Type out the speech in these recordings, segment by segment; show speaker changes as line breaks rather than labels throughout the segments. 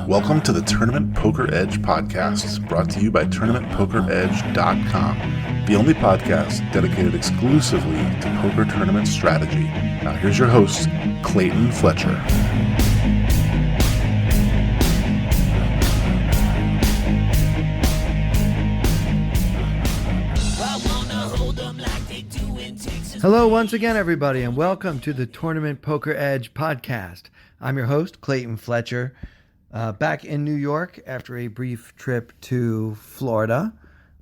Welcome to the Tournament Poker Edge podcast, brought to you by TournamentPokerEdge.com, the only podcast dedicated exclusively to poker tournament strategy. Now here's your host, Clayton Fletcher.
Hello once again, everybody, and welcome to the Tournament Poker Edge podcast. I'm your host, Clayton Fletcher, back in New York after a brief trip to Florida.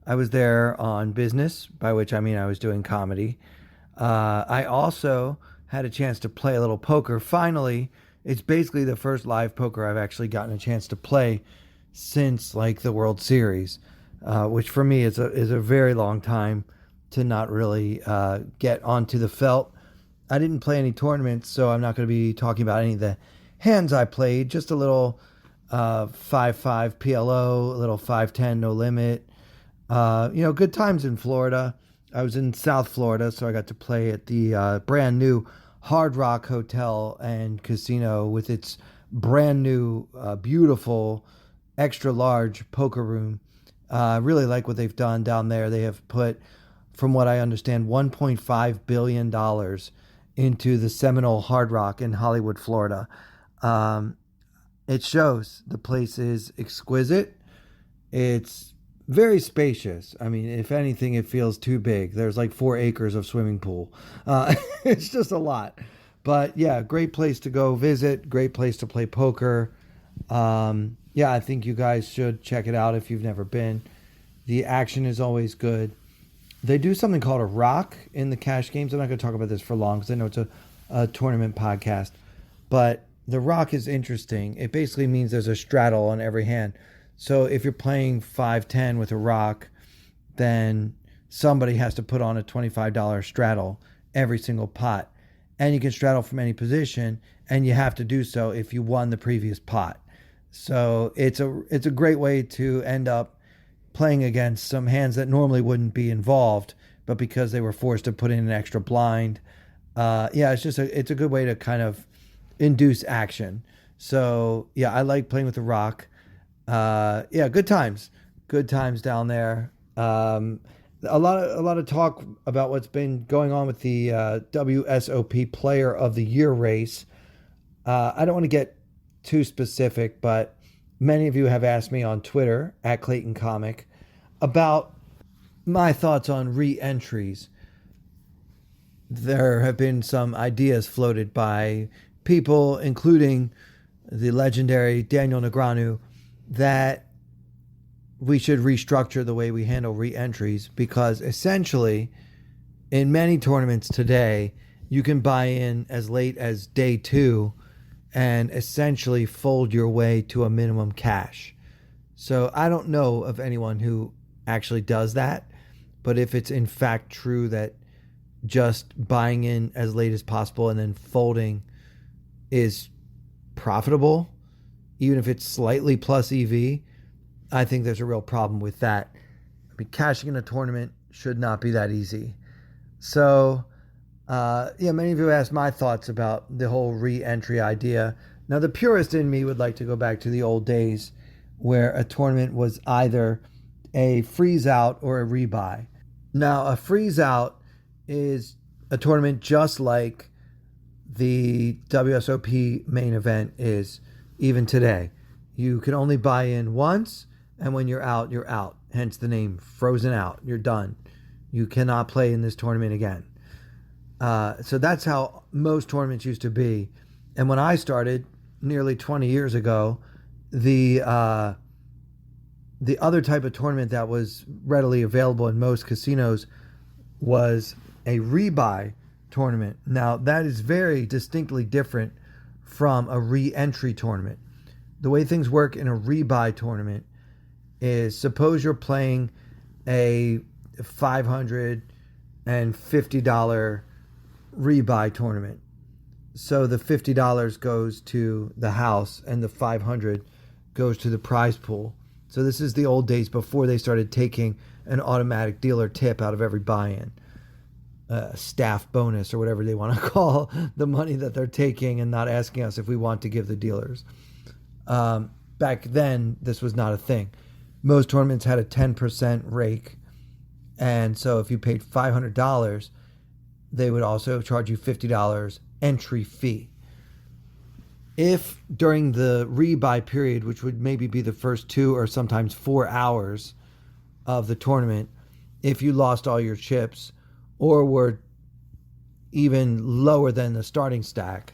I was there on business, by which I mean I was doing comedy. I also had a chance to play a little poker. Finally, it's basically the first live poker I've actually gotten a chance to play since like the World Series, which for me is a very long time to not really get onto the felt. I didn't play any tournaments, so I'm not going to be talking about any of the hands I played. Just a little 5-5 PLO, a little 5-10 no limit. Good times in Florida. I was in South Florida, so I got to play at the brand new Hard Rock Hotel and Casino with its brand new, beautiful, extra large poker room. I really like what they've done down there. They have put, from what I understand, $1.5 billion into the Seminole Hard Rock in Hollywood, Florida. It shows. The place is exquisite. It's very spacious. I mean, if anything, it feels too big. There's like 4 acres of swimming pool. It's just a lot. But yeah, great place to go visit. Great place to play poker. I think you guys should check it out if you've never been. The action is always good. They do something called a rock in the cash games. I'm not going to talk about this for long because I know it's a tournament podcast. But the rock is interesting. It basically means there's a straddle on every hand. So if you're playing 5-10 with a rock, then somebody has to put on a $25 straddle every single pot. And you can straddle from any position, and you have to do so if you won the previous pot. So it's a great way to end up playing against some hands that normally wouldn't be involved, but because they were forced to put in an extra blind. It's a good way to kind of induce action. So yeah, I like playing with the rock. Good times down there. A lot of talk about what's been going on with the WSOP Player of the Year race. I don't want to get too specific, but many of you have asked me on Twitter at Clayton Comic about my thoughts on re-entries. There have been some ideas floated by people, including the legendary Daniel Negreanu, that we should restructure the way we handle re-entries, because essentially in many tournaments today, you can buy in as late as day 2 and essentially fold your way to a minimum cash. So I don't know of anyone who actually does that, but if it's in fact true that just buying in as late as possible and then folding is profitable, even if it's slightly plus EV, I think there's a real problem with that. I mean, cashing in a tournament should not be that easy. So many of you asked my thoughts about the whole re-entry idea. Now, the purist in me would like to go back to the old days where a tournament was either a freeze out or a rebuy. Now, a freeze out is a tournament just like the WSOP main event is even today. You can only buy in once, and when you're out, you're out. Hence the name, frozen out. You're done. You cannot play in this tournament again. So that's how most tournaments used to be. And when I started nearly 20 years ago, the other type of tournament that was readily available in most casinos was a rebuy tournament. Now, that is very distinctly different from a re-entry tournament. The way things work in a rebuy tournament is, suppose you're playing a $550 rebuy tournament. So the $50 goes to the house and the $500 goes to the prize pool. So this is the old days before they started taking an automatic dealer tip out of every buy-in. staff bonus or whatever they want to call the money that they're taking and not asking us if we want to give the dealers. Back then, this was not a thing. Most tournaments had a 10% rake. And so if you paid $500, they would also charge you $50 entry fee. If during the rebuy period, which would maybe be the first 2 or sometimes 4 hours of the tournament, if you lost all your chips or were even lower than the starting stack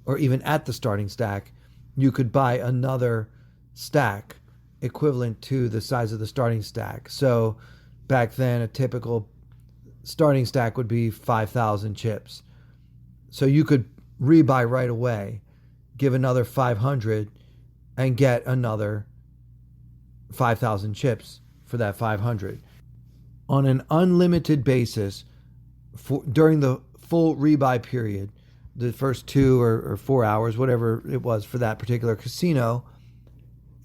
or even at the starting stack, you could buy another stack equivalent to the size of the starting stack. So back then, a typical starting stack would be 5,000 chips. So you could rebuy right away, give another 500, and get another 5,000 chips for that 500. On an unlimited basis, during the full rebuy period, the first 2 or 4 hours, whatever it was for that particular casino.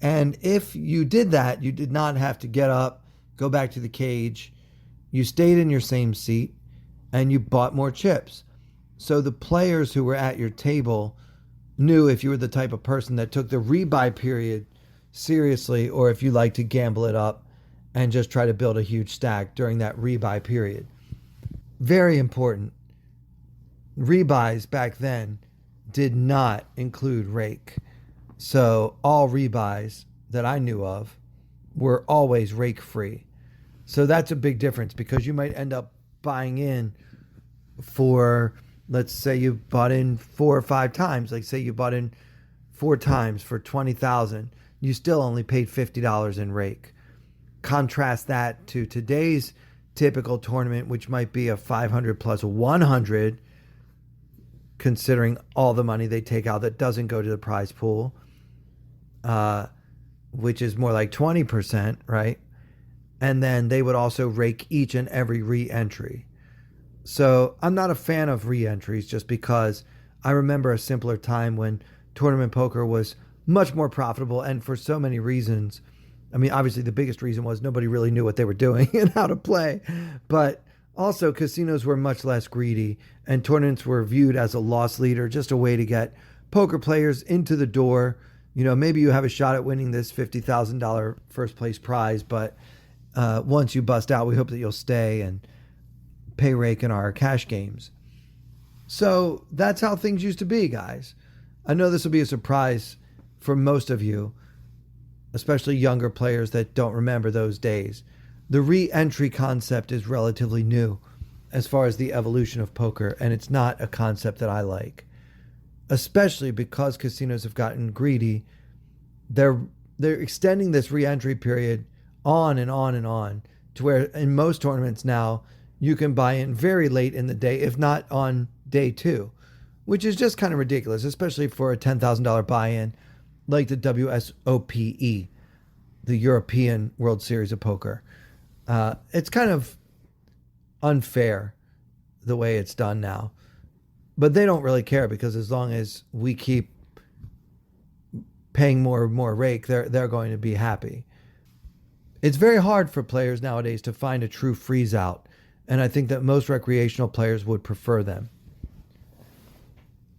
And if you did that, you did not have to get up, go back to the cage. You stayed in your same seat and you bought more chips. So the players who were at your table knew if you were the type of person that took the rebuy period seriously or if you like to gamble it up and just try to build a huge stack during that rebuy period. Very important. Rebuys back then did not include rake. So all rebuys that I knew of were always rake free. So that's a big difference because you might end up buying in for, let's say you bought in 4 or 5 times. Like say you bought in 4 times for 20,000. You still only paid $50 in rake. Contrast that to today's typical tournament, which might be a 500 plus 100, considering all the money they take out that doesn't go to the prize pool, which is more like 20%, right? And then they would also rake each and every re-entry. So I'm not a fan of re-entries just because I remember a simpler time when tournament poker was much more profitable, and for so many reasons. I mean, obviously the biggest reason was nobody really knew what they were doing and how to play, but also casinos were much less greedy and tournaments were viewed as a loss leader, just a way to get poker players into the door. You know, maybe you have a shot at winning this $50,000 first place prize, but once you bust out, we hope that you'll stay and pay rake in our cash games. So that's how things used to be, guys. I know this will be a surprise for most of you, especially younger players that don't remember those days. The re-entry concept is relatively new as far as the evolution of poker, and it's not a concept that I like. Especially because casinos have gotten greedy. They're extending this re-entry period on and on and on to where in most tournaments now you can buy in very late in the day, if not on day 2, which is just kind of ridiculous, especially for a $10,000 buy-in like the WSOP, the European World Series of Poker. It's kind of unfair the way it's done now. But they don't really care because as long as we keep paying more and more rake, they're going to be happy. It's very hard for players nowadays to find a true freeze out, and I think that most recreational players would prefer them.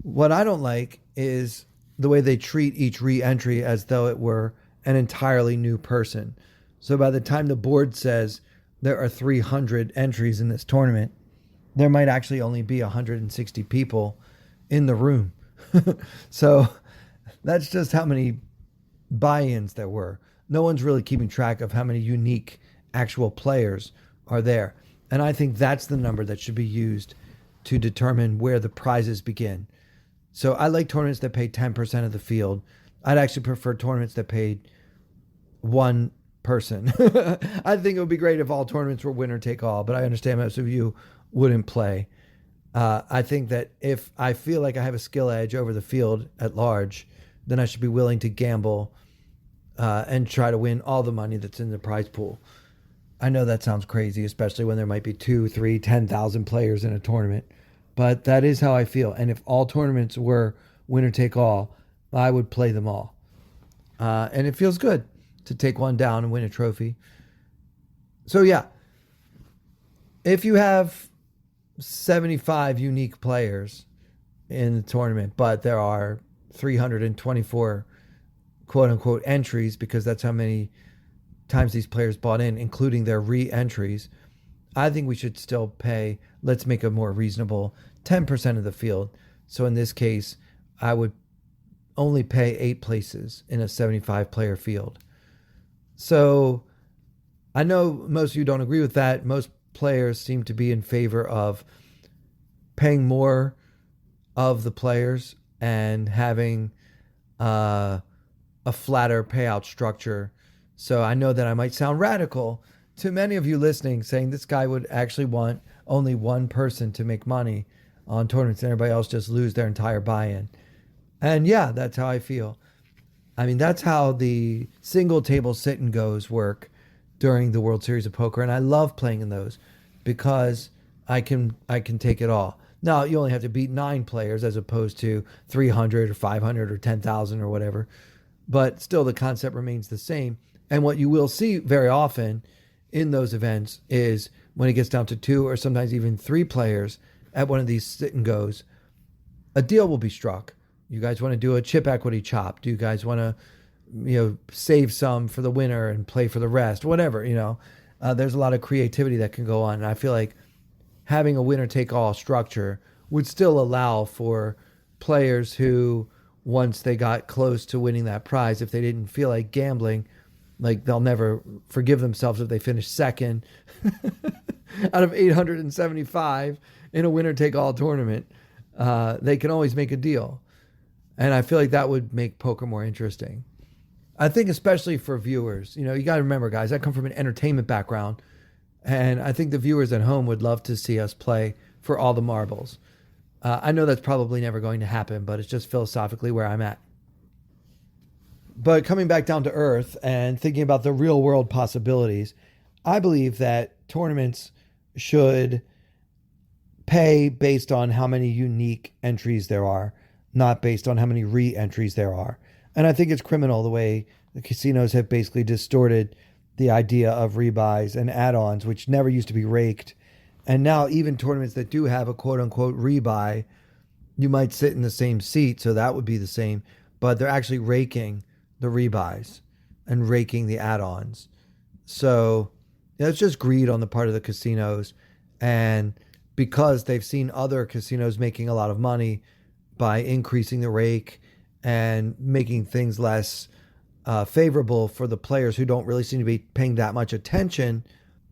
What I don't like is the way they treat each re-entry as though it were an entirely new person. So by the time the board says there are 300 entries in this tournament, there might actually only be 160 people in the room. So that's just how many buy-ins there were. No one's really keeping track of how many unique actual players are there. And I think that's the number that should be used to determine where the prizes begin. So I like tournaments that pay 10% of the field. I'd actually prefer tournaments that paid one person. I think it would be great if all tournaments were winner take all, but I understand most of you wouldn't play. I think that if I feel like I have a skill edge over the field at large, then I should be willing to gamble and try to win all the money that's in the prize pool. I know that sounds crazy, especially when there might be 2, 3, 10,000 players in a tournament, but that is how I feel. And if all tournaments were winner take all, I would play them all. And it feels good to take one down and win a trophy. So yeah, if you have 75 unique players in the tournament, but there are 324 quote unquote entries because that's how many times these players bought in, including their re-entries. I think we should still pay, let's make a more reasonable 10% of the field. So in this case, I would only pay 8 places in a 75 player field. So I know most of you don't agree with that. Most players seem to be in favor of paying more of the players and having a flatter payout structure. So I know that I might sound radical to many of you listening, saying this guy would actually want only one person to make money on tournaments and everybody else just lose their entire buy-in. And yeah, that's how I feel. I mean, that's how the single table sit and goes work during the World Series of Poker. And I love playing in those because I can take it all. Now, you only have to beat 9 players as opposed to 300 or 500 or 10,000 or whatever. But still, the concept remains the same. And what you will see very often in those events is when it gets down to 2 or sometimes even 3 players at one of these sit and goes, a deal will be struck. You guys want to do a chip equity chop? Do you guys want to, save some for the winner and play for the rest? Whatever, there's a lot of creativity that can go on. And I feel like having a winner take all structure would still allow for players who, once they got close to winning that prize, if they didn't feel like gambling, like they'll never forgive themselves if they finish second out of 875 in a winner take all tournament, they can always make a deal. And I feel like that would make poker more interesting. I think especially for viewers, you got to remember, guys, I come from an entertainment background, and I think the viewers at home would love to see us play for all the marbles. I know that's probably never going to happen, but it's just philosophically where I'm at. But coming back down to earth and thinking about the real world possibilities, I believe that tournaments should pay based on how many unique entries there are, not based on how many re-entries there are. And I think it's criminal the way the casinos have basically distorted the idea of rebuys and add-ons, which never used to be raked. And now even tournaments that do have a quote-unquote rebuy, you might sit in the same seat, so that would be the same, but they're actually raking the rebuys and raking the add-ons. So it's just greed on the part of the casinos. And because they've seen other casinos making a lot of money by increasing the rake and making things less favorable for the players who don't really seem to be paying that much attention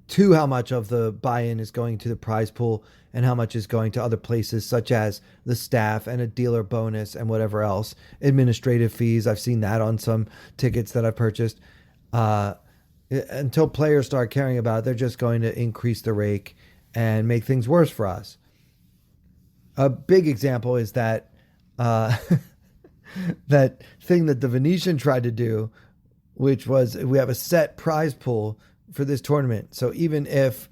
to how much of the buy-in is going to the prize pool and how much is going to other places such as the staff and a dealer bonus and whatever else. Administrative fees, I've seen that on some tickets that I've purchased. Until players start caring about it, they're just going to increase the rake and make things worse for us. A big example is that that thing that the Venetian tried to do, which was we have a set prize pool for this tournament. So even if,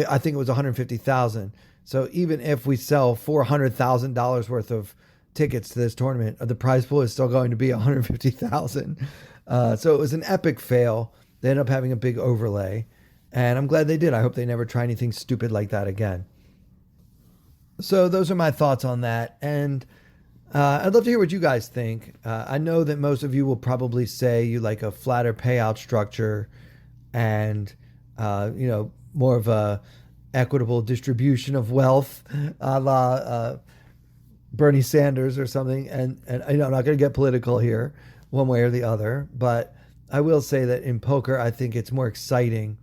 I think it was 150,000. So even if we sell $400,000 worth of tickets to this tournament, the prize pool is still going to be 150,000. So it was an epic fail. They ended up having a big overlay, and I'm glad they did. I hope they never try anything stupid like that again. So those are my thoughts on that. And I'd love to hear what you guys think. I know that most of you will probably say you like a flatter payout structure and, more of a equitable distribution of wealth, a la Bernie Sanders or something. And I'm not going to get political here one way or the other, but I will say that in poker, I think it's more exciting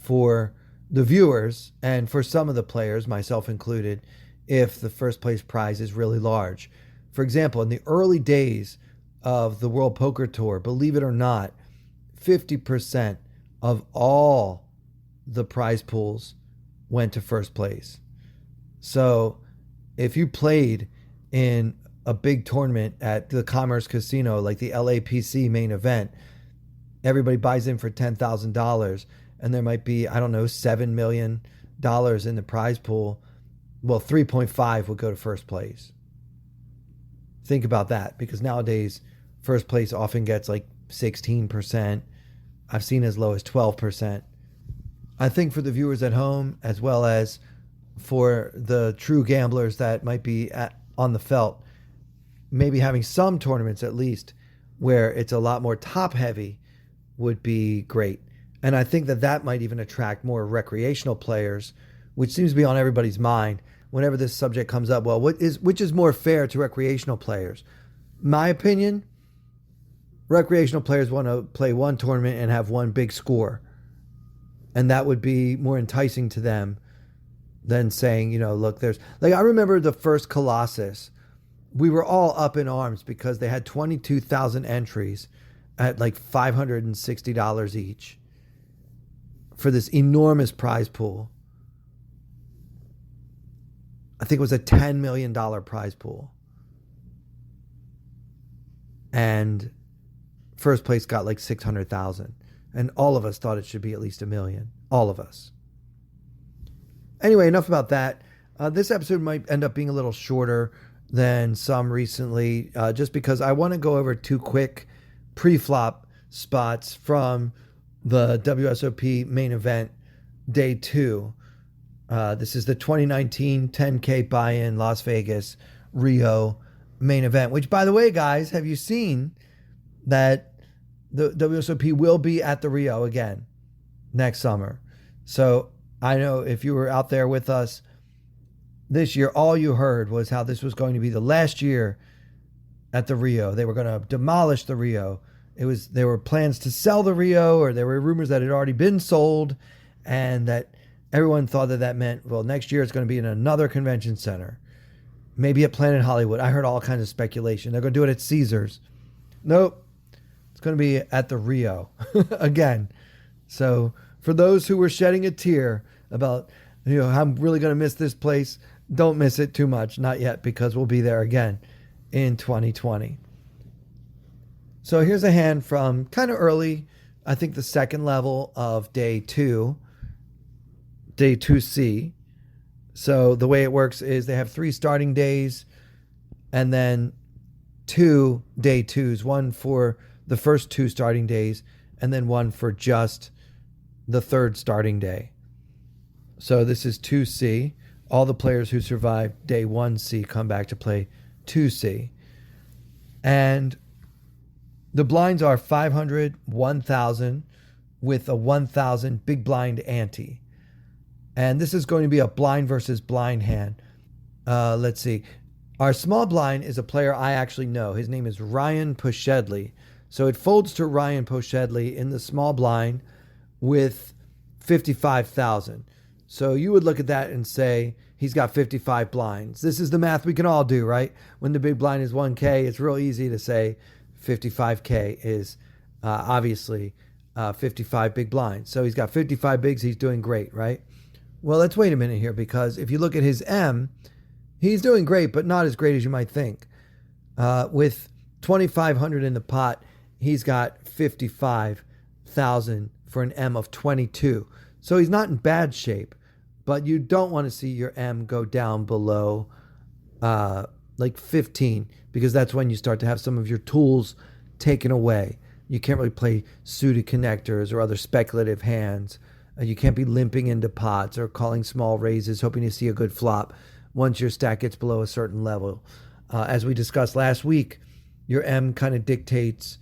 for the viewers and for some of the players, myself included, if the first place prize is really large. For example, in the early days of the World Poker Tour, believe it or not, 50% of all the prize pools went to first place. So if you played in a big tournament at the Commerce Casino, like the LAPC main event, everybody buys in for $10,000 and there might be, $7 million in the prize pool. Well, 3.5 would go to first place. Think about that, because nowadays first place often gets like 16%. I've seen as low as 12%. I think for the viewers at home, as well as for the true gamblers that might be on the felt, maybe having some tournaments at least where it's a lot more top heavy would be great. And I think that might even attract more recreational players, which seems to be on everybody's mind whenever this subject comes up. Well, which is more fair to recreational players? My opinion, recreational players want to play one tournament and have one big score. And that would be more enticing to them than saying, look, there's like, I remember the first Colossus, we were all up in arms because they had 22,000 entries at like $560 each for this enormous prize pool. I think it was a $10 million prize pool. And first place got like 600,000. And all of us thought it should be at least $1 million. All of us. Anyway, enough about that. This episode might end up being a little shorter than some recently, just because I want to go over 2 quick pre-flop spots from the WSOP main event, day 2. This is the 2019 10K buy-in Las Vegas Rio main event, which, by the way, guys, have you seen that the WSOP will be at the Rio again next summer? So I know if you were out there with us this year, all you heard was how this was going to be the last year at the Rio. They were going to demolish the Rio. There were plans to sell the Rio, or there were rumors that it had already been sold, and that everyone thought that meant, well, next year it's going to be in another convention center, maybe at Planet Hollywood. I heard all kinds of speculation. They're going to do it at Caesars. Nope. It's going to be at the Rio again. So for those who were shedding a tear about, I'm really going to miss this place, don't miss it too much. Not yet, because we'll be there again in 2020. So here's a hand from kind of early, I think the second level of day 2, day 2C. So the way it works is they have 3 starting days and then 2 day 2s, one for the first 2 starting days and then one for just the 3rd starting day. So this is 2C. All the players who survived day 1C come back to play 2C. And the blinds are 500, 1,000 with a 1,000 big blind ante. And this is going to be a blind versus blind hand. Let's see. Our small blind is a player I actually know. His name is Ryan Poshedley. So it folds to Ryan Poshedley in the small blind with 55,000. So you would look at that and say he's got 55 blinds. This is the math we can all do, right? When the big blind is 1K, it's real easy to say 55K is obviously 55 big blinds. So he's got 55 bigs. He's doing great, right? Well, let's wait a minute here, because if you look at his M, he's doing great, but not as great as you might think. With 2,500 in the pot, he's got 55,000 for an M of 22. So he's not in bad shape, but you don't want to see your M go down below like 15, because that's when you start to have some of your tools taken away. You can't really play suited connectors or other speculative hands. You can't be limping into pots or calling small raises, hoping to see a good flop once your stack gets below a certain level. As we discussed last week, your M kind of dictates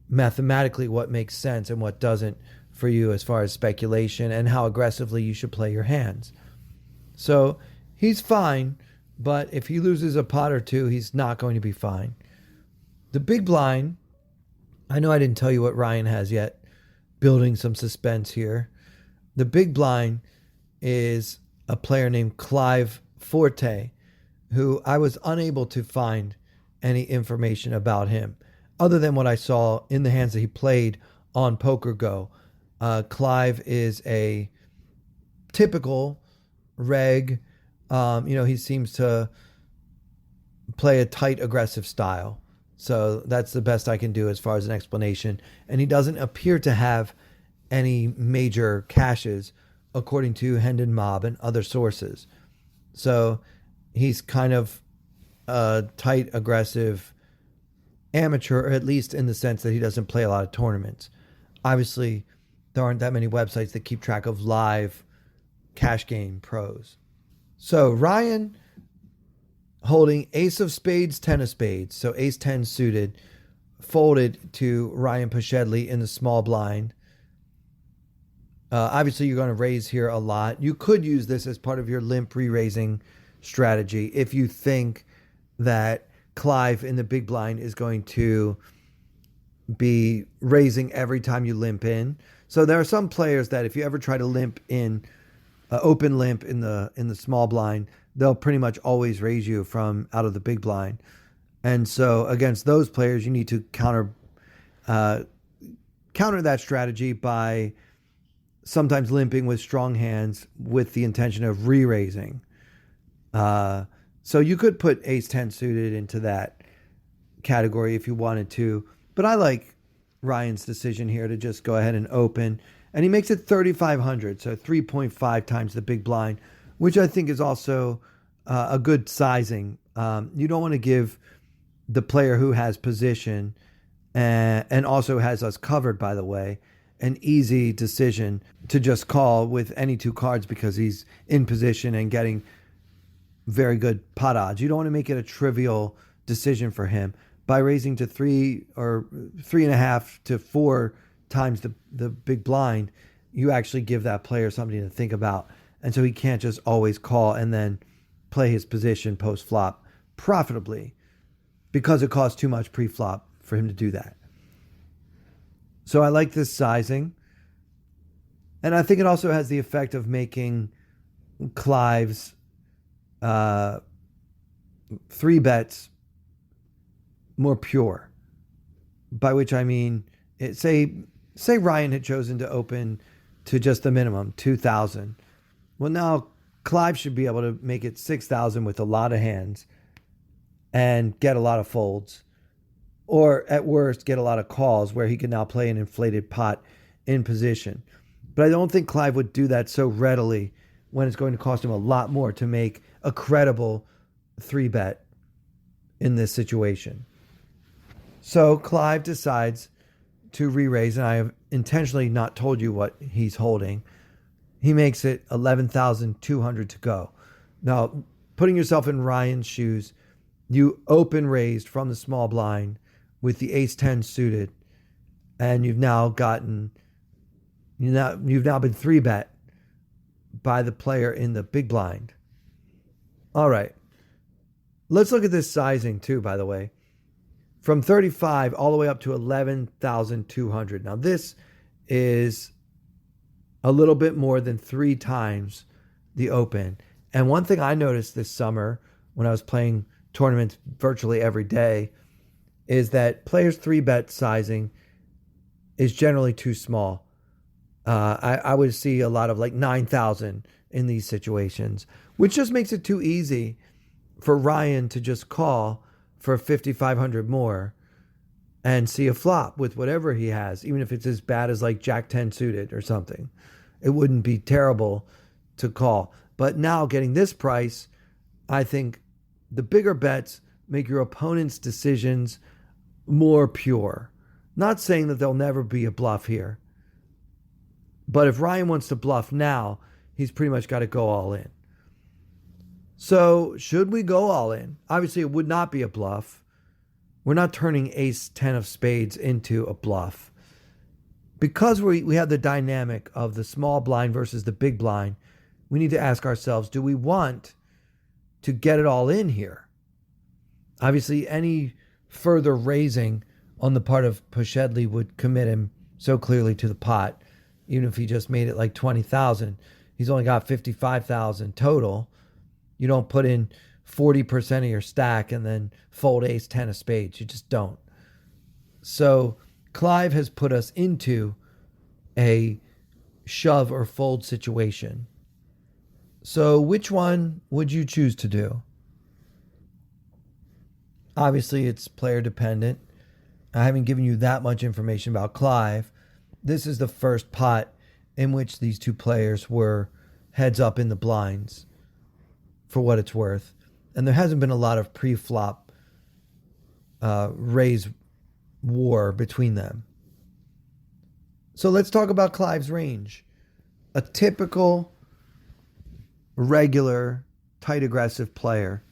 mathematically what makes sense and what doesn't for you as far as speculation and how aggressively you should play your hands. So he's fine, but if he loses a pot or two, he's not going to be fine. The big blind, I know I didn't tell you what Ryan has yet, building some suspense here. The big blind is a player named Clive Forte, who I was unable to find any information about him other than what I saw in the hands that he played on Poker Go. Clive is a typical reg. He seems to play a tight, aggressive style. So that's the best I can do as far as an explanation. And he doesn't appear to have any major caches, according to Hendon Mob and other sources. So he's kind of a tight, aggressive amateur, or at least in the sense that he doesn't play a lot of tournaments. Obviously, there aren't that many websites that keep track of live cash game pros. So Ryan holding ace of spades, 10 of spades. So ace 10 suited, folded to Ryan Poshedley in the small blind. Obviously, you're going to raise here a lot. You could use this as part of your limp re-raising strategy if you think that Clive in the big blind is going to be raising every time you limp in. So there are some players that if you ever try to limp in, open limp in the small blind, they'll pretty much always raise you from out of the big blind. And so against those players, you need to counter that strategy by sometimes limping with strong hands with the intention of re-raising. So you could put ace 10 suited into that category if you wanted to. But I like Ryan's decision here to just go ahead and open. And he makes it 3,500, so 3.5 times the big blind, which I think is also a good sizing. You don't want to give the player who has position and also has us covered, by the way, an easy decision to just call with any two cards because he's in position and getting very good pot odds. You don't want to make it a trivial decision for him. By raising to 3 or 3.5 to 4 times the big blind, you actually give that player something to think about. And so he can't just always call and then play his position post-flop profitably because it costs too much pre-flop for him to do that. So I like this sizing. And I think it also has the effect of making Clive's 3 bets more pure. By which I mean, say Ryan had chosen to open to just the minimum, 2,000. Well, now Clive should be able to make it 6,000 with a lot of hands and get a lot of folds. Or at worst, get a lot of calls where he can now play an inflated pot in position. But I don't think Clive would do that so readily when it's going to cost him a lot more to make a credible 3-bet in this situation. So Clive decides to re-raise, and I have intentionally not told you what he's holding. He makes it 11,200 to go. Now, putting yourself in Ryan's shoes, you open raised from the small blind with the ace 10 suited, and you've now been 3-bet by the player in the big blind. All right. Let's look at this sizing too, by the way. From 35 all the way up to 11,200. Now this is a little bit more than 3 times the open. And one thing I noticed this summer when I was playing tournaments virtually every day is that players' 3-bet sizing is generally too small. I would see a lot of like 9,000 in these situations, which just makes it too easy for Ryan to just call for 5,500 more and see a flop with whatever he has, even if it's as bad as like Jack 10 suited or something. It wouldn't be terrible to call. But now getting this price, I think the bigger bets make your opponent's decisions more pure. Not saying that there'll never be a bluff here. But if Ryan wants to bluff now, he's pretty much got to go all in. So should we go all in? Obviously, it would not be a bluff. We're not turning ace 10 of spades into a bluff. Because we have the dynamic of the small blind versus the big blind, we need to ask ourselves, do we want to get it all in here? Obviously, any further raising on the part of Poshedley would commit him so clearly to the pot. Even if he just made it like 20,000, he's only got 55,000 total. You don't put in 40% of your stack and then fold ace 10 of spades. You just don't. So Clive has put us into a shove or fold situation. So which one would you choose to do? Obviously, it's player dependent. I haven't given you that much information about Clive. This is the first pot in which these two players were heads up in the blinds, for what it's worth. And there hasn't been a lot of pre-flop raise war between them. So let's talk about Clive's range. A typical, regular tight, aggressive player,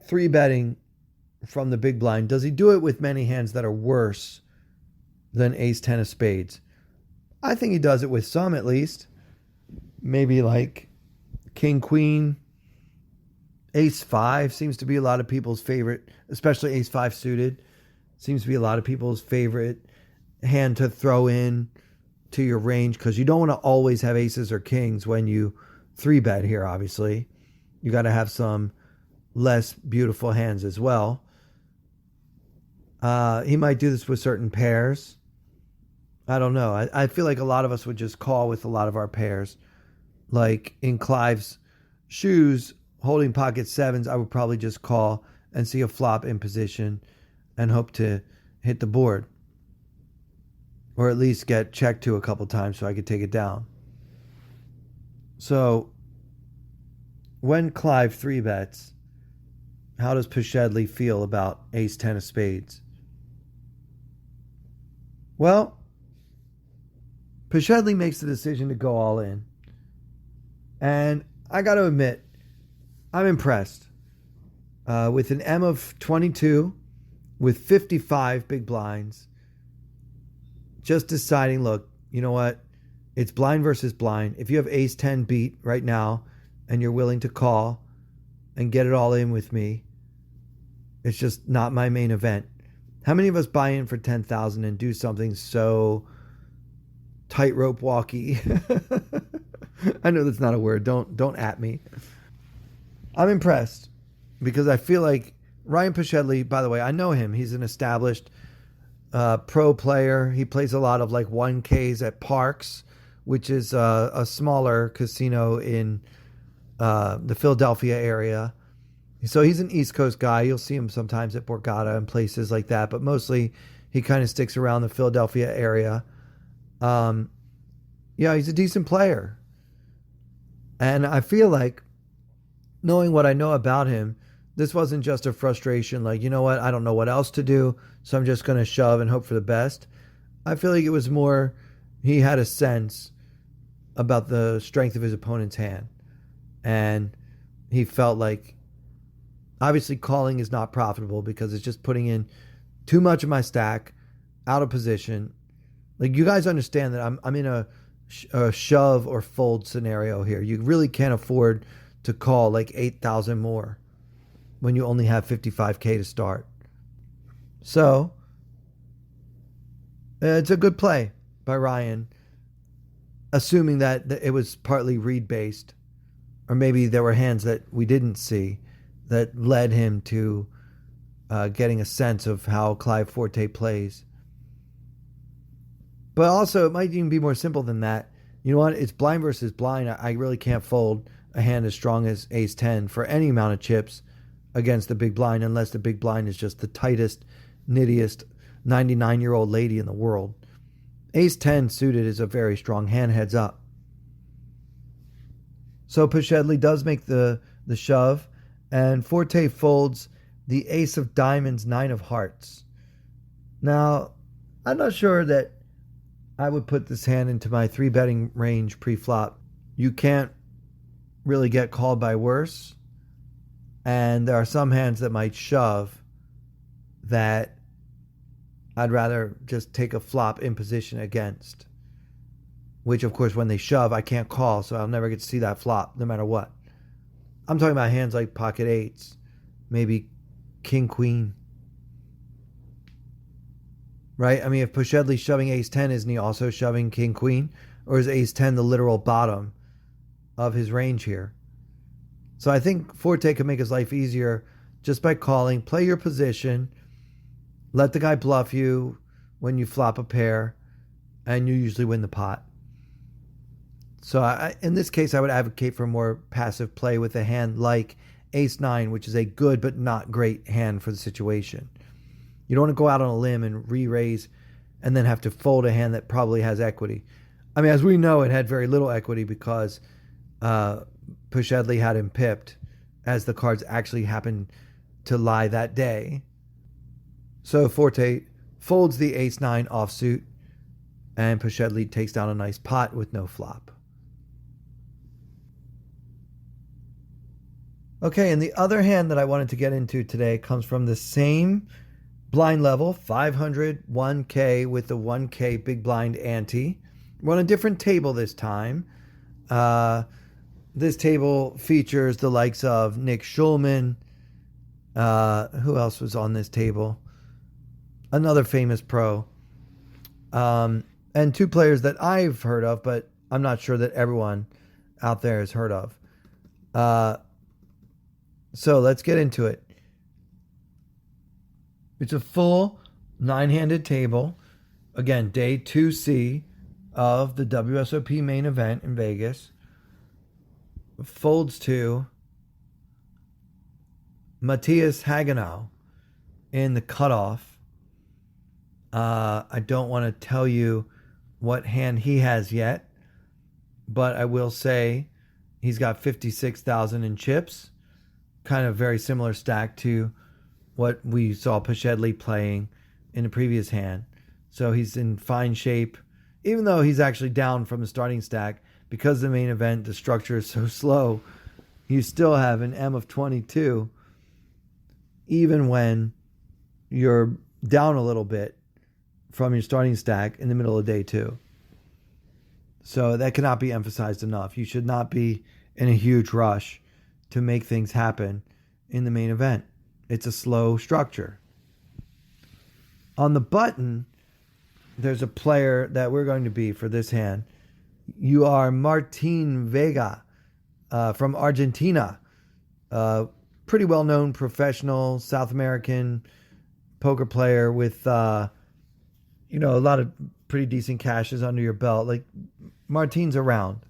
three betting from the big blind, does he do it with many hands that are worse than ace 10 of spades? I think he does it with some, at least. Maybe like king, queen, ace 5 seems to be a lot of people's favorite, especially ace 5 suited. Seems to be a lot of people's favorite hand to throw in to your range, because you don't want to always have aces or kings when you three bet here, obviously. You got to have some less beautiful hands as well. He might do this with certain pairs. I don't know. I feel like a lot of us would just call with a lot of our pairs. Like in Clive's shoes, holding pocket sevens, I would probably just call and see a flop in position and hope to hit the board. Or at least get checked to a couple times so I could take it down. So when Clive three bets, how does Pashedley feel about ace 10 of spades? Well, Pashedley makes the decision to go all in. And I got to admit, I'm impressed. With an M of 22, with 55 big blinds, just deciding, look, you know what? It's blind versus blind. If you have ace 10 beat right now and you're willing to call and get it all in with me, it's just not my main event. How many of us buy in for 10,000 and do something so tightrope walky? I know that's not a word. Don't at me. I'm impressed because I feel like Ryan Pashedley, by the way, I know him. He's an established pro player. He plays a lot of like 1Ks at Parks, which is a smaller casino in the Philadelphia area. So he's an East Coast guy. You'll see him sometimes at Borgata and places like that, but mostly he kind of sticks around the Philadelphia area. Yeah, he's a decent player. And I feel like, knowing what I know about him, this wasn't just a frustration like, you know what, I don't know what else to do, so I'm just going to shove and hope for the best. I feel like it was more, he had a sense about the strength of his opponent's hand. And he felt like, obviously calling is not profitable because it's just putting in too much of my stack, out of position. Like, you guys understand that I'm in a shove or fold scenario here. You really can't afford to call like 8,000 more when you only have 55K to start. So it's a good play by Ryan, assuming that it was partly read based, or maybe there were hands that we didn't see that led him to getting a sense of how Clive Forte plays. But also, it might even be more simple than that. You know what? It's blind versus blind. I really can't fold a hand as strong as ace 10 for any amount of chips against the big blind, unless the big blind is just the tightest, nittiest 99-year-old lady in the world. Ace 10 suited is a very strong hand, heads up. So Pashedley does make the shove, and Forte folds the ace of diamonds, 9 of hearts. Now, I'm not sure that I would put this hand into my 3-betting range pre-flop. You can't really get called by worse. And there are some hands that might shove that I'd rather just take a flop in position against. Which, of course, when they shove, I can't call, so I'll never get to see that flop, no matter what. I'm talking about hands like pocket eights, maybe king, queen. Right? I mean, if Pashedley's shoving ace 10, isn't he also shoving king, queen? Or is ace 10 the literal bottom of his range here? So I think Forte could make his life easier just by calling, play your position, let the guy bluff you when you flop a pair, and you usually win the pot. So in this case, I would advocate for more passive play with a hand like ace 9, which is a good but not great hand for the situation. You don't want to go out on a limb and re-raise and then have to fold a hand that probably has equity. I mean, as we know, it had very little equity because Pashedley had him pipped as the cards actually happened to lie that day. So Forte folds the ace 9 offsuit, and Pashedley takes down a nice pot with no flop. Okay, and the other hand that I wanted to get into today comes from the same blind level, 500 1K with the 1K big blind ante. We're on a different table this time. This table features the likes of Nick Schulman. Who else was on this table? Another famous pro. And two players that I've heard of, but I'm not sure that everyone out there has heard of. So let's get into it. It's a full 9-handed table. Again, day 2C of the WSOP main event in Vegas. Folds to Matthias Hagenau in the cutoff. I don't want to tell you what hand he has yet, but I will say he's got 56,000 in chips. Kind of very similar stack to what we saw Pashedley playing in the previous hand. So he's in fine shape, even though he's actually down from the starting stack. Because the main event, the structure is so slow, you still have an M of 22, even when you're down a little bit from your starting stack in the middle of day 2. So that cannot be emphasized enough. You should not be in a huge rush to make things happen in the main event. It's a slow structure. On the button, there's a player that we're going to be for this hand. You are Martin Vega from Argentina. Pretty well-known professional South American poker player with, a lot of pretty decent cashes under your belt. Like, Martin's around.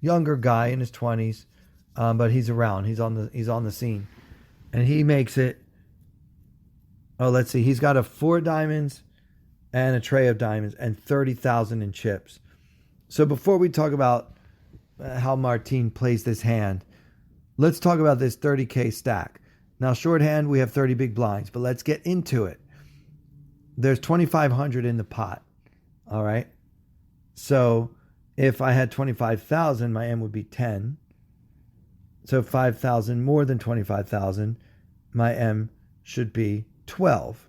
Younger guy in his 20s, but he's around. He's on the scene. And he makes it, let's see. He's got 4 diamonds and a tray of diamonds and 30,000 in chips. So before we talk about how Martin plays this hand, let's talk about this 30K stack. Now, shorthand, we have 30 big blinds, but let's get into it. There's 2,500 in the pot, all right? So if I had 25,000, my M would be 10. So 5,000 more than 25,000, my M should be 12.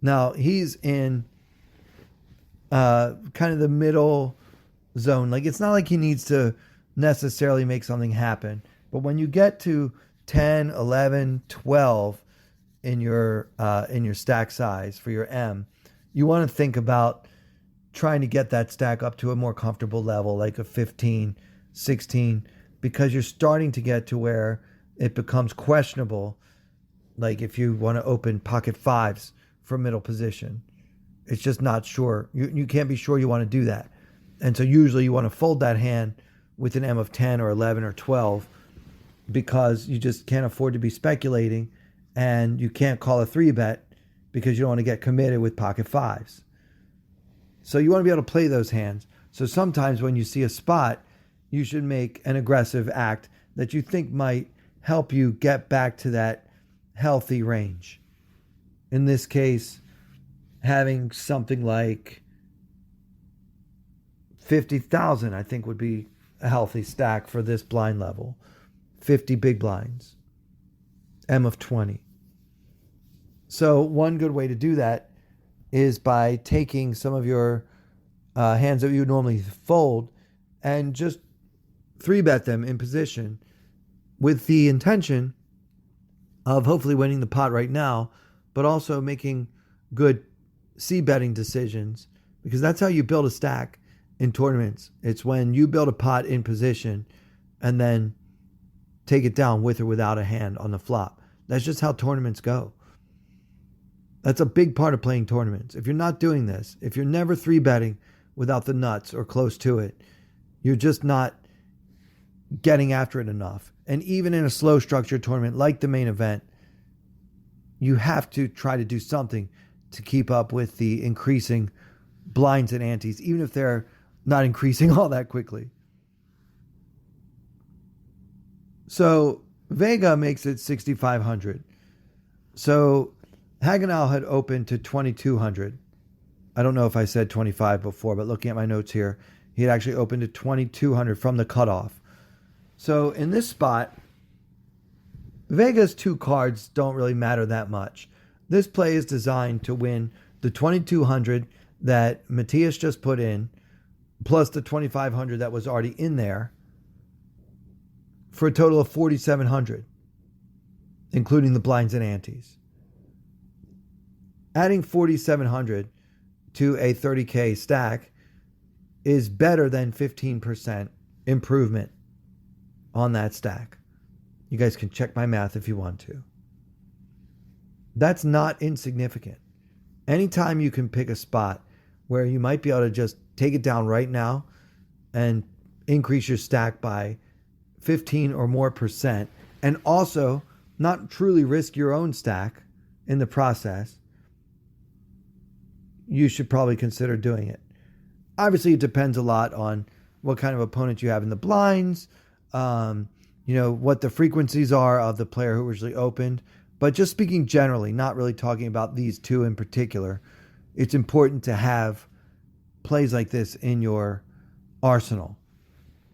Now, he's in kind of the middle zone. Like, it's not like he needs to necessarily make something happen, but when you get to 10, 11, 12 in your stack size for your M, you want to think about trying to get that stack up to a more comfortable level, like a 15, 16, because you're starting to get to where it becomes questionable. Like, if you want to open pocket 5s for middle position, it's just not sure. You can't be sure you want to do that. And so usually you want to fold that hand with an M of 10 or 11 or 12 because you just can't afford to be speculating, and you can't call a 3-bet because you don't want to get committed with pocket 5s. So you want to be able to play those hands. So sometimes when you see a spot, you should make an aggressive act that you think might help you get back to that healthy range. In this case, having something like 50,000, I think, would be a healthy stack for this blind level. 50 big blinds. M of 20. So one good way to do that is by taking some of your hands that you would normally fold and just 3-bet them in position with the intention of hopefully winning the pot right now, but also making good c-betting decisions, because that's how you build a stack in tournaments. It's when you build a pot in position and then take it down with or without a hand on the flop. That's just how tournaments go. That's a big part of playing tournaments. If you're not doing this, if you're never 3-betting without the nuts or close to it, you're just not getting after it enough. And even in a slow structured tournament like the main event, you have to try to do something to keep up with the increasing blinds and antes, even if they're not increasing all that quickly. So Vega makes it 6,500. So Hagenau had opened to 2,200. I don't know if I said 25 before, but looking at my notes here, he had actually opened to 2,200 from the cutoff. So in this spot, Vega's 2 cards don't really matter that much. This play is designed to win the 2,200 that Matthias just put in, plus the 2,500 that was already in there, for a total of 4,700, including the blinds and antes. Adding 4,700 to a 30K stack is better than 15% improvement on that stack. You guys can check my math if you want to. That's not insignificant. Anytime you can pick a spot where you might be able to just take it down right now and increase your stack by 15 or more percent, and also not truly risk your own stack in the process, you should probably consider doing it. Obviously, it depends a lot on what kind of opponent you have in the blinds, what the frequencies are of the player who originally opened. But just speaking generally, not really talking about these two in particular, it's important to have plays like this in your arsenal.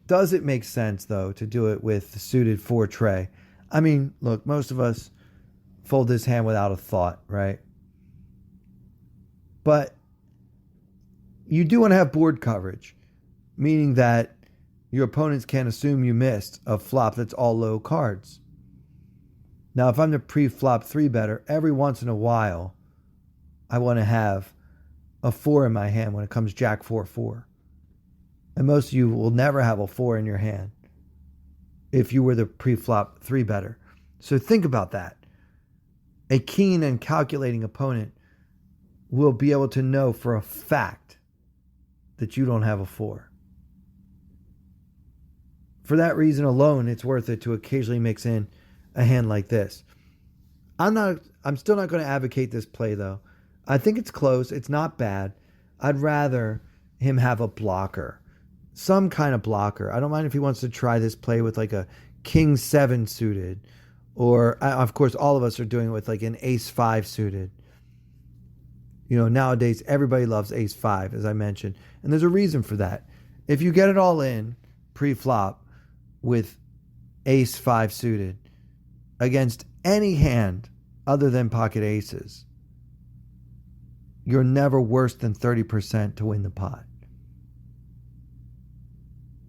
Does it make sense, though, to do it with the suited 4 tray? I mean, look, most of us fold this hand without a thought, right? But you do want to have board coverage, meaning that your opponents can't assume you missed a flop that's all low cards. Now, if I'm the pre-flop 3-better, every once in a while, I want to have a 4 in my hand when it comes Jack 4-4. And most of you will never have a 4 in your hand if you were the pre-flop 3-better. So think about that. A keen and calculating opponent will be able to know for a fact that you don't have a 4. For that reason alone, it's worth it to occasionally mix in a hand like this. I'm still not going to advocate this play, though. I think it's close. It's not bad. I'd rather him have a blocker, some kind of blocker. I don't mind if he wants to try this play with like a King 7 suited, or of course all of us are doing it with like an Ace 5 suited. Nowadays everybody loves Ace 5, as I mentioned, and there's a reason for that. If you get it all in pre-flop with Ace 5 suited against any hand other than pocket aces, you're never worse than 30% to win the pot.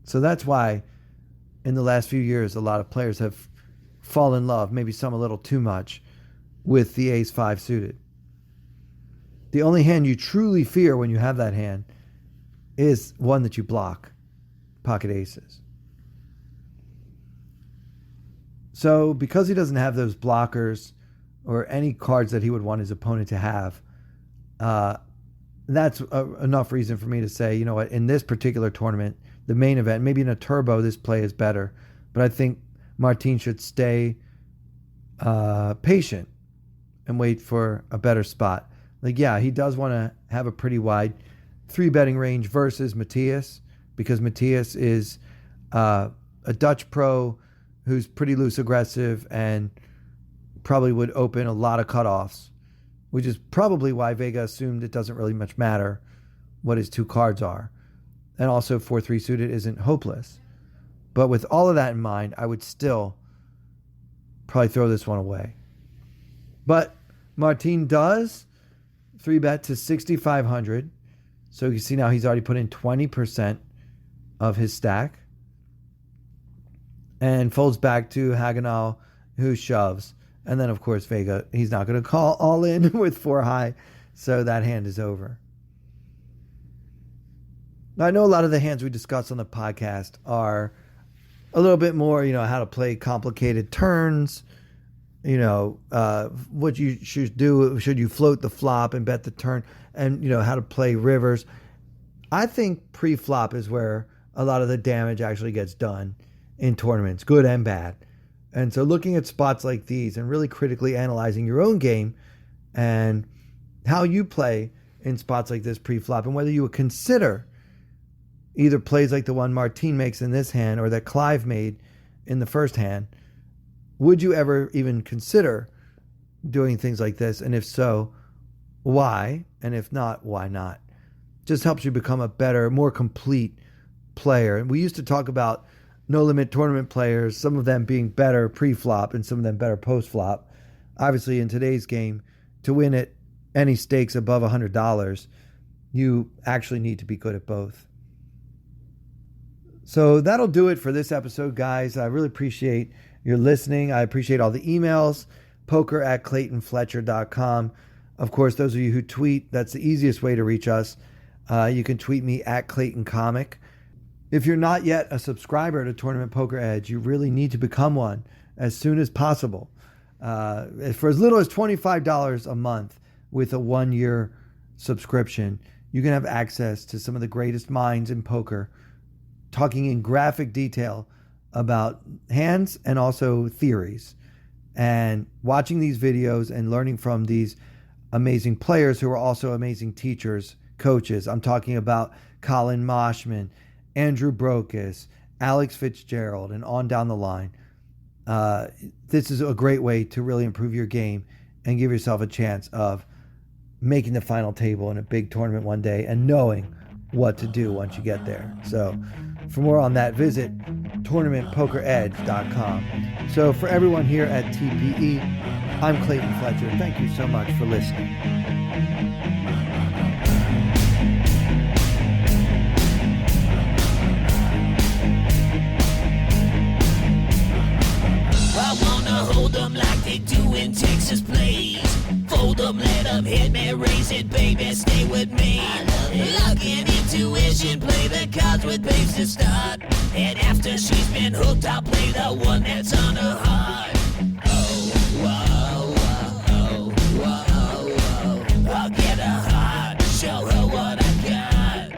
So that's why in the last few years, a lot of players have fallen in love, maybe some a little too much, with the Ace 5 suited. The only hand you truly fear when you have that hand is one that you block, pocket aces. So because he doesn't have those blockers or any cards that he would want his opponent to have, that's enough reason for me to say, you know what, in this particular tournament, the main event, maybe in a turbo, this play is better. But I think Martin should stay patient and wait for a better spot. Like, yeah, he does want to have a pretty wide 3-betting range versus Matthias, because Matthias is a Dutch pro who's pretty loose aggressive and probably would open a lot of cutoffs, which is probably why Vega assumed it doesn't really much matter what his 2 cards are. And also 4-3 suited isn't hopeless. But with all of that in mind, I would still probably throw this one away. But Martin does 3-bet to 6,500. So you see now he's already put in 20% of his stack. And folds back to Hagenal, who shoves. And then, of course, Vega, he's not going to call all in with 4 high. So that hand is over. Now, I know a lot of the hands we discussed on the podcast are a little bit more, how to play complicated turns, what you should do. Should you float the flop and bet the turn, and, how to play rivers. I think pre-flop is where a lot of the damage actually gets done in tournaments, good and bad. And so looking at spots like these and really critically analyzing your own game and how you play in spots like this pre-flop, and whether you would consider either plays like the one Martin makes in this hand or that Clive made in the first hand. Would you ever even consider doing things like this? And if so, why? And if not, why not? Just helps you become a better, more complete player. And we used to talk about no limit tournament players, some of them being better pre-flop and some of them better post-flop. Obviously, in today's game, to win at any stakes above $100, you actually need to be good at both. So that'll do it for this episode, guys. I really appreciate your listening. I appreciate all the emails, poker@claytonfletcher.com. Of course, those of you who tweet, that's the easiest way to reach us. You can tweet me at Clayton Comic. If you're not yet a subscriber to Tournament Poker Edge, you really need to become one as soon as possible. For as little as $25 a month with a 1-year subscription, you can have access to some of the greatest minds in poker, talking in graphic detail about hands and also theories, and watching these videos and learning from these amazing players who are also amazing teachers, coaches. I'm talking about Colin Moshman, Andrew Brokus, Alex Fitzgerald, and on down the line. This is a great way to really improve your game and give yourself a chance of making the final table in a big tournament one day and knowing what to do once you get there. So for more on that, visit tournamentpokeredge.com. So for everyone here at TPE, I'm Clayton Fletcher. Thank you so much for listening.
I wanna hold them like they do in Texas plays. Fold them, let them hit me, raise it, baby, stay with me. Lock in intuition, play the cards with babes to start. And after she's been hooked, I'll play the one that's on her heart. Oh, whoa, whoa, whoa, whoa. I'll get her heart, show her what I got.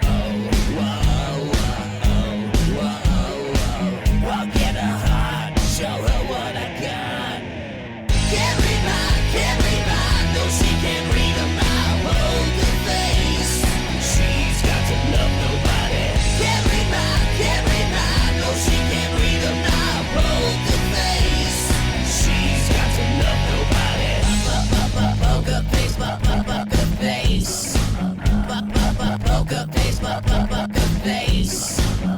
Oh, whoa, whoa, whoa, whoa. I'll get her heart, show her what I got. Can't read mine, no she can't read a mile. Poker face, she's got to love nobody. Can't read mine, no she can't read a mile. Poker face, she's got to love nobody. Poker face, poker face. Poker face, poker face. I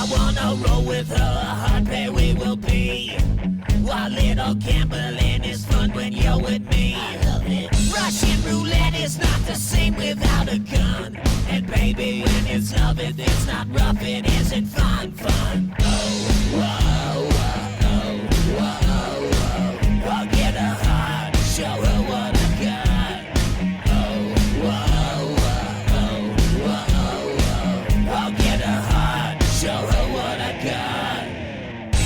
wanna roll with her, a hard pair we will be. While little gambling is fun when you're with me. I love it. Russian roulette is not the same without a gun. And baby, when it's love, it's not rough, it isn't fun. Oh, whoa, whoa, whoa, whoa. I'll get her heart, show her what I got. Oh, whoa, whoa, whoa, whoa. I'll get her heart, show her what I got.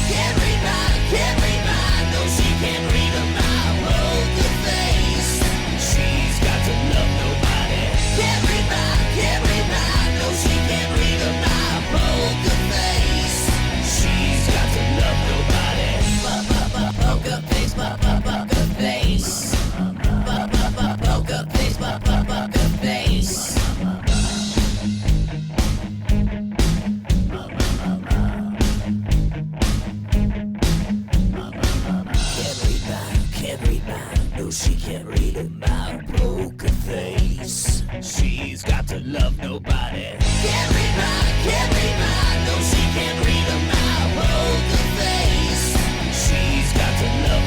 Can't read mine, no she can't read a mile. Poker face, she's got to love nobody. Can't read mine, no she can't read a mile. Poker face, she's got to love nobody. Poker face, poker face. Poker face, poker face. Can't read mine, no she can't read a mile. Poker face, she's got to love nobody. Can't read mine, no she can't read a mile. Poker face, she's got to love